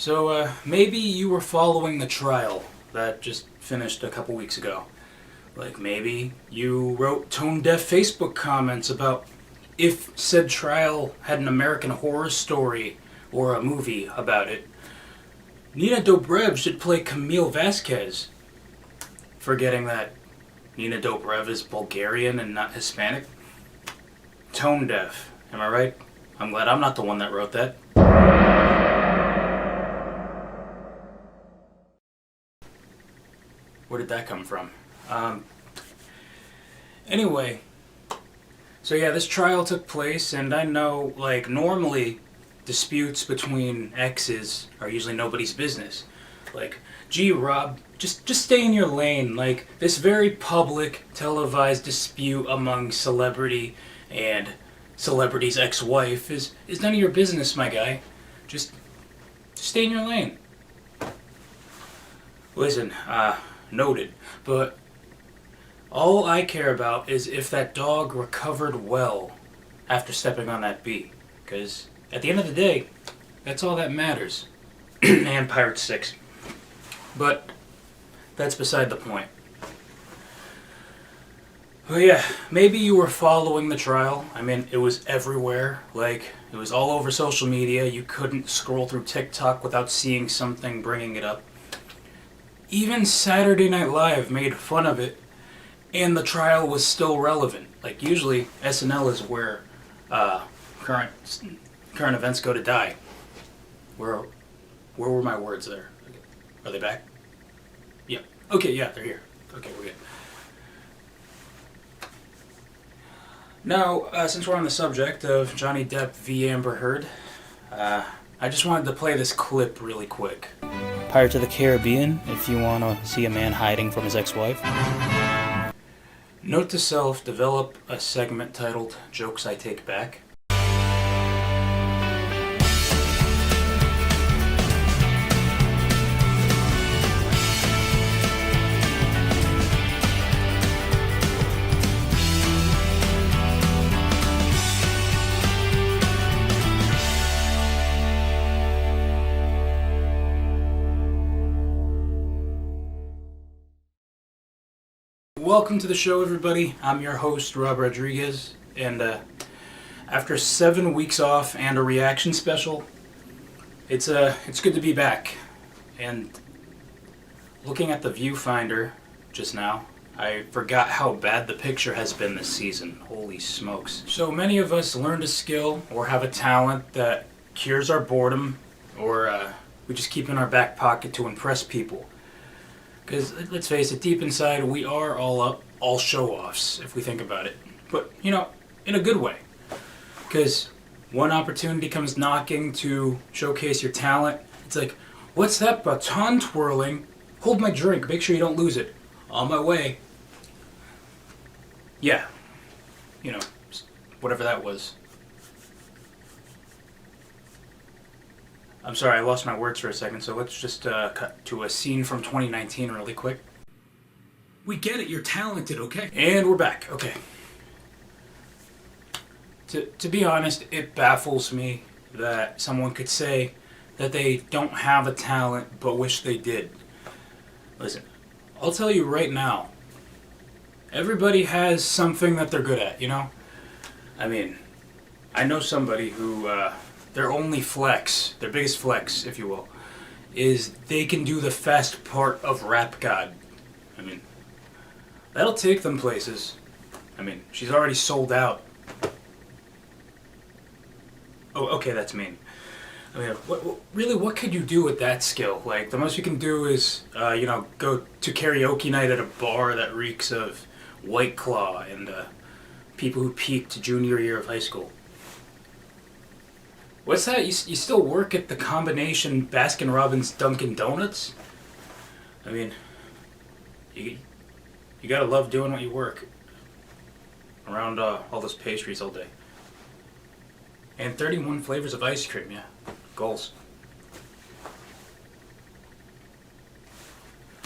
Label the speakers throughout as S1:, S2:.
S1: So, maybe you were following the trial that just finished a couple weeks ago. Like, maybe you wrote tone-deaf Facebook comments about if said trial had an American Horror Story or a movie about it. Nina Dobrev should play Camille Vasquez. Forgetting that Nina Dobrev is Bulgarian and not Hispanic. Tone-deaf, am I right? I'm glad I'm not the one that wrote that. Where did that come from? Anyway, so yeah, this trial took place, and I know, like, normally disputes between exes are usually nobody's business. Like, gee, Rob, just stay in your lane. Like, this very public, televised dispute among celebrity and celebrity's ex-wife is none of your business, my guy. Just stay in your lane. Listen, noted, but all I care about is if that dog recovered well after stepping on that bee. Because at the end of the day, that's all that matters. And Pirate 6. But that's beside the point. Well, yeah, maybe you were following the trial. I mean, it was everywhere. Like, it was all over social media. You couldn't scroll through TikTok without seeing something bringing it up. Even Saturday Night Live made fun of it, and the trial was still relevant. Like, usually SNL is where current events go to die. Where were my words there? Are they back? Yeah. Okay, yeah, they're here. Okay, we're good. Now, since we're on the subject of Johnny Depp V. Amber Heard, I just wanted to play this clip really quick. Pirates of the Caribbean, if you want to see a man hiding from his ex-wife. Note to self, develop a segment titled Jokes I Take Back. Welcome to the show, everybody. I'm your host, Rob Rodriguez, and after 7 weeks off and a reaction special, it's good to be back. And looking at the viewfinder just now, I forgot how bad the picture has been this season. Holy smokes. So many of us learned a skill or have a talent that cures our boredom, or we just keep in our back pocket to impress people. Because, let's face it, deep inside, we are all show-offs, if we think about it. But, you know, in a good way. Because one opportunity comes knocking to showcase your talent. It's like, what's that baton twirling? Hold my drink, make sure you don't lose it. On my way. Yeah. You know, whatever that was. I'm sorry, I lost my words for a second, so let's just cut to a scene from 2019 really quick. We get it, you're talented, okay? And we're back, okay. To be honest, it baffles me that someone could say that they don't have a talent but wish they did. Listen, I'll tell you right now, everybody has something that they're good at, you know? I mean, I know somebody who, their only flex, their biggest flex, if you will, is they can do the fast part of Rap God. I mean, that'll take them places. I mean, she's already sold out. Oh, okay, that's mean. I mean, what could you do with that skill? Like, the most you can do is, go to karaoke night at a bar that reeks of White Claw and people who peaked junior year of high school. What's that? You still work at the combination Baskin-Robbins Dunkin' Donuts? I mean, you gotta love doing what you work. Around all those pastries all day. And 31 flavors of ice cream, yeah. Goals.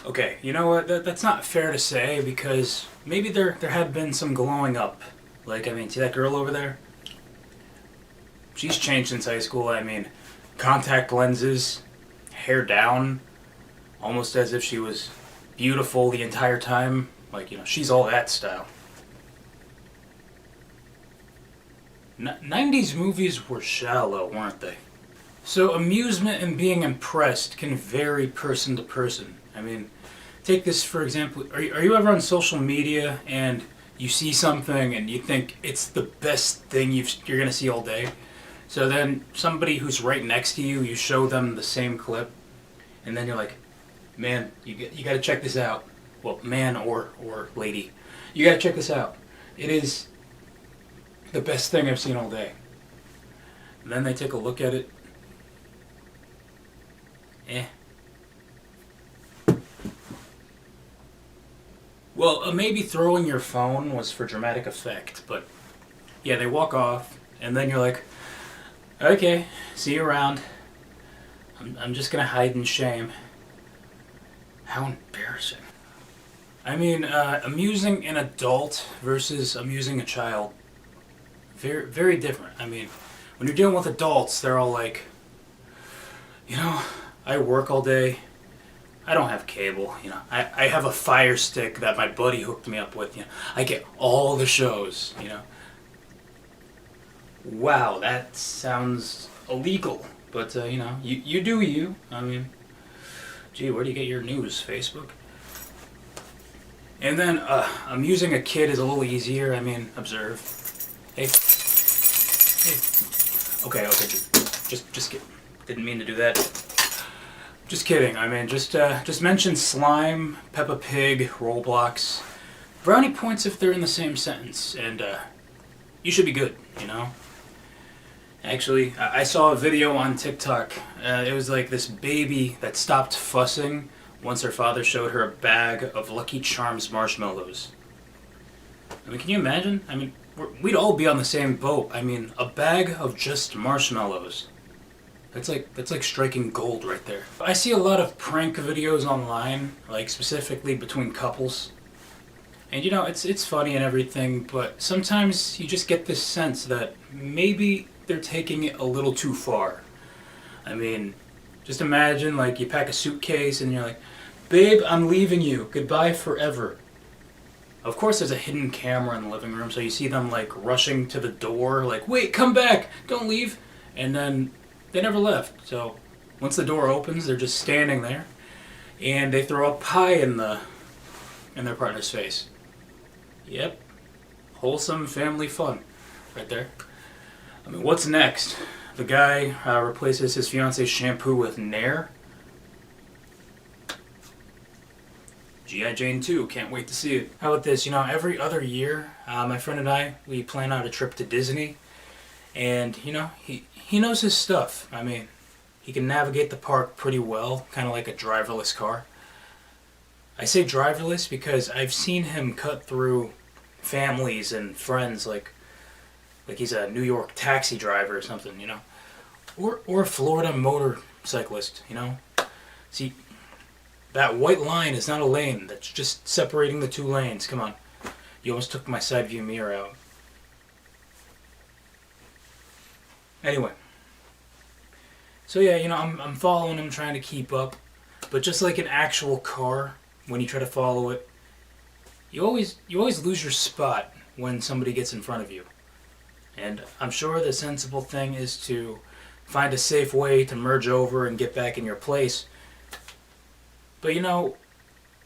S1: Okay, you know what? That's not fair to say, because maybe there have been some glowing up. Like, I mean, see that girl over there? She's changed since high school. I mean, contact lenses, hair down, almost as if she was beautiful the entire time. Like, she's all that style. 90s movies were shallow, weren't they? So amusement and being impressed can vary person to person. I mean, take this for example. Are you ever on social media and you see something and you think it's the best thing you're going to see all day? So then somebody who's right next to you, you show them the same clip, and then you're like, man, you got to check this out. Well, man or lady, you got to check this out. It is the best thing I've seen all day. And then they take a look at it. Well, maybe throwing your phone was for dramatic effect, but yeah, they walk off, and then you're like, okay, see you around. I'm just gonna hide in shame. How embarrassing. I mean, amusing an adult versus amusing a child, very, very different. I mean, when you're dealing with adults, they're all like, I work all day. I don't have cable. I have a Fire Stick that my buddy hooked me up with. I get all the shows. Wow, that sounds illegal. But you do you. I mean, gee, where do you get your news? Facebook? And then amusing a kid is a little easier. I mean, observe. Hey. Okay. Just kidding. Didn't mean to do that. Just kidding. I mean, just mention slime, Peppa Pig, Roblox. Brownie points if they're in the same sentence, and you should be good. Actually, I saw a video on TikTok. It was like this baby that stopped fussing once her father showed her a bag of Lucky Charms marshmallows. I mean, can you imagine? I mean, we'd all be on the same boat. I mean, a bag of just marshmallows. That's like striking gold right there. I see a lot of prank videos online, like specifically between couples. And it's funny and everything, but sometimes you just get this sense that maybe they're taking it a little too far. I mean, just imagine like you pack a suitcase and you're like, babe, I'm leaving you. Goodbye forever. Of course there's a hidden camera in the living room, so you see them like rushing to the door, like, wait, come back, don't leave. And then they never left. So once the door opens, they're just standing there, and they throw a pie in their partner's face. Yep, wholesome family fun, right there. I mean, what's next? The guy replaces his fiance's shampoo with Nair. G.I. Jane 2, can't wait to see it. How about this? Every other year, my friend and I, we plan out a trip to Disney, and he knows his stuff. I mean, he can navigate the park pretty well, kind of like a driverless car. I say driverless because I've seen him cut through families and friends like he's a New York taxi driver or something, or a Florida motorcyclist, See, that white line is not a lane. That's just separating the two lanes. Come on, you almost took my side view mirror out. Anyway, so yeah, I'm following him, trying to keep up, but just like an actual car, when you try to follow it, you always lose your spot when somebody gets in front of you. And I'm sure the sensible thing is to find a safe way to merge over and get back in your place. But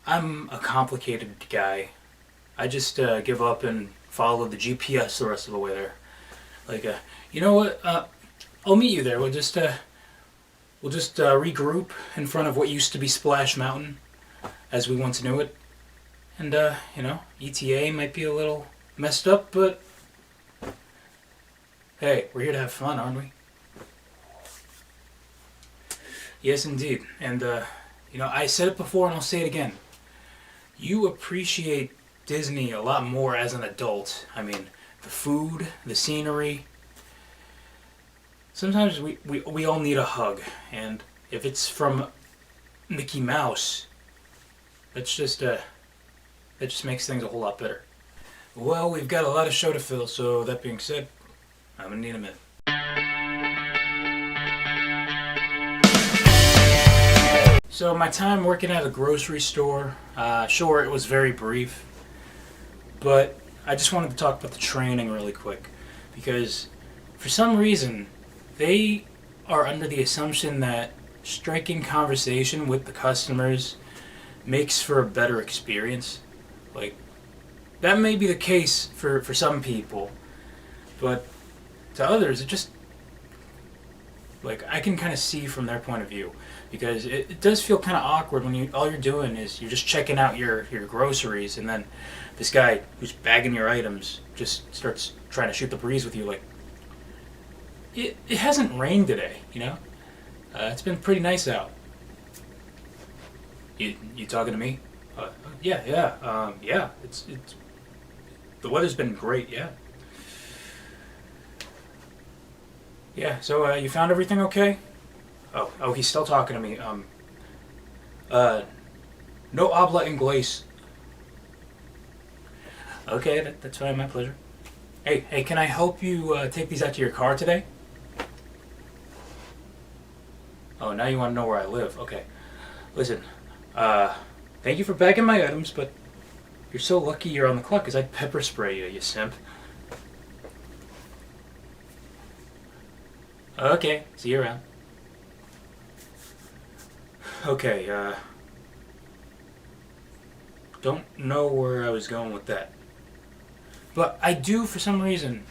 S1: I'm a complicated guy. I just give up and follow the GPS the rest of the way there. Like, you know what? I'll meet you there. We'll just regroup in front of what used to be Splash Mountain, as we once knew it. And ETA might be a little messed up, but hey, we're here to have fun, aren't we? Yes, indeed. And I said it before, and I'll say it again. You appreciate Disney a lot more as an adult. I mean, the food, the scenery. Sometimes we all need a hug, and if it's from Mickey Mouse, that just makes things a whole lot better. Well, we've got a lot of show to fill, so that being said, I'm gonna need a minute. So my time working at a grocery store, sure, it was very brief, but I just wanted to talk about the training really quick, because for some reason they are under the assumption that striking conversation with the customers makes for a better experience. Like, that may be the case for some people, but to others, it just, like, I can kind of see from their point of view, because it does feel kind of awkward when all you're doing is you're just checking out your groceries, and then this guy who's bagging your items just starts trying to shoot the breeze with you. Like, it hasn't rained today, you know? It's been pretty nice out. You talking to me? Yeah. It's the weather's been great. Yeah. Yeah. So you found everything okay? Oh, he's still talking to me. No habla inglés. Okay, that's fine. My pleasure. Hey, can I help you take these out to your car today? Oh, now you want to know where I live. Okay. Listen, thank you for bagging my items, but you're so lucky you're on the clock, because I'd pepper spray you, you simp. Okay, see you around. Okay, don't know where I was going with that. But I do, for some reason,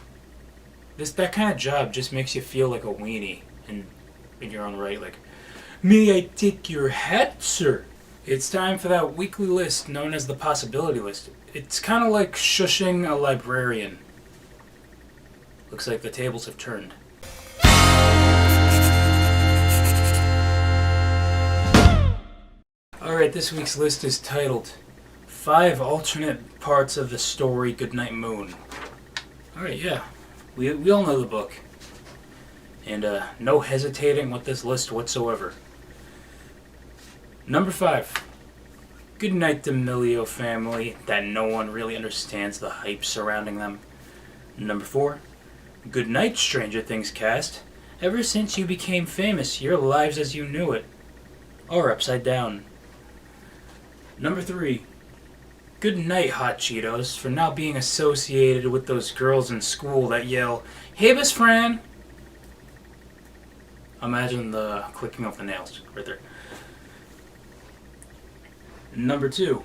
S1: that kind of job just makes you feel like a weenie in your own right. Like, may I take your hat, sir? It's time for that weekly list known as the possibility list. It's kind of like shushing a librarian. Looks like the tables have turned. Alright, this week's list is titled 5 Alternate Parts of the Story Goodnight Moon. Alright, yeah. We all know the book. And no hesitating with this list whatsoever. Number 5. Goodnight, D'Amelio family, that no one really understands the hype surrounding them. Number 4. Goodnight, Stranger Things cast. Ever since you became famous, your lives as you knew it are upside down. Number 3. Good night, Hot Cheetos, for now being associated with those girls in school that yell, "Hey, best friend!" Imagine the clicking of the nails right there. Number 2.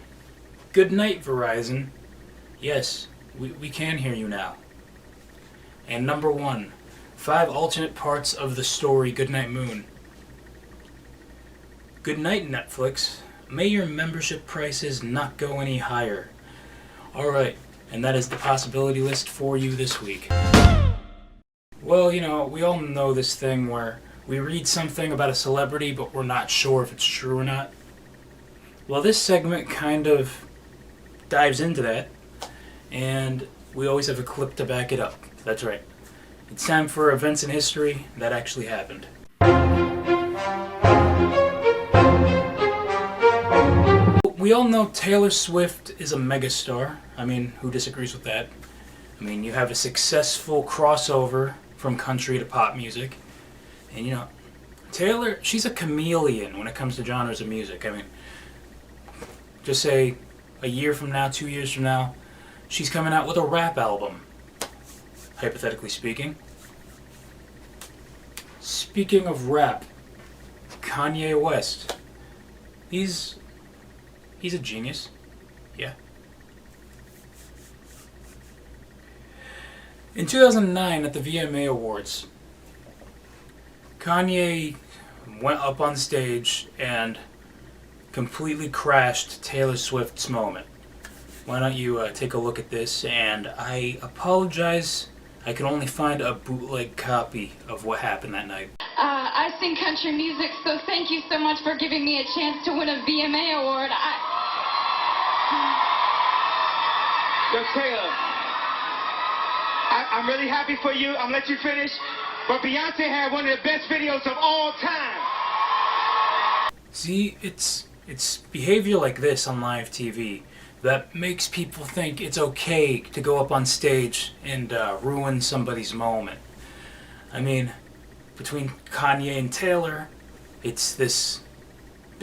S1: Good night, Verizon. Yes, we can hear you now. And number 1. 5 alternate parts of the story Goodnight Moon. Good night, Netflix. May your membership prices not go any higher. Alright, and that is the possibility list for you this week. Well, you know, we all know this thing where we read something about a celebrity but we're not sure if it's true or not. Well, this segment kind of dives into that, and we always have a clip to back it up. That's right. It's time for events in history that actually happened. We all know Taylor Swift is a megastar. I mean, who disagrees with that? I mean, you have a successful crossover from country to pop music. And, you know, Taylor, she's a chameleon when it comes to genres of music. I mean, just say a year from now, 2 years from now, she's coming out with a rap album, hypothetically speaking. Speaking of rap, Kanye West. He's a genius. Yeah. In 2009, at the VMA Awards, Kanye went up on stage and completely crashed Taylor Swift's moment. Why don't you take a look at this? And I apologize, I can only find a bootleg copy of what happened that night.
S2: I sing country music, so thank you so much for giving me a chance to win a VMA award.
S3: Yo, Taylor, I'm really happy for you. I'm gonna let you finish. But Beyonce had one of the best videos of all time.
S1: See, it's behavior like this on live TV that makes people think it's okay to go up on stage and ruin somebody's moment. I mean, between Kanye and Taylor, it's this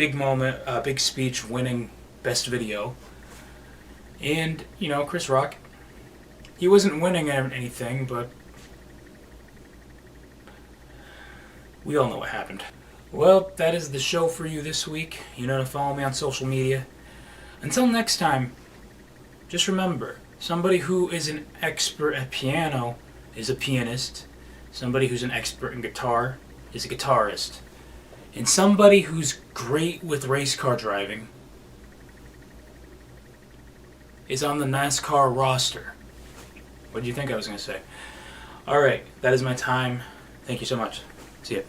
S1: big moment, big speech winning Best Video. And, you know, Chris Rock, he wasn't winning anything, but we all know what happened. Well, that is the show for you this week. You know to follow me on social media. Until next time, just remember, somebody who is an expert at piano is a pianist. Somebody who's an expert in guitar is a guitarist. And somebody who's great with race car driving is on the NASCAR roster. What do you think I was going to say? Alright, that is my time. Thank you so much. See ya.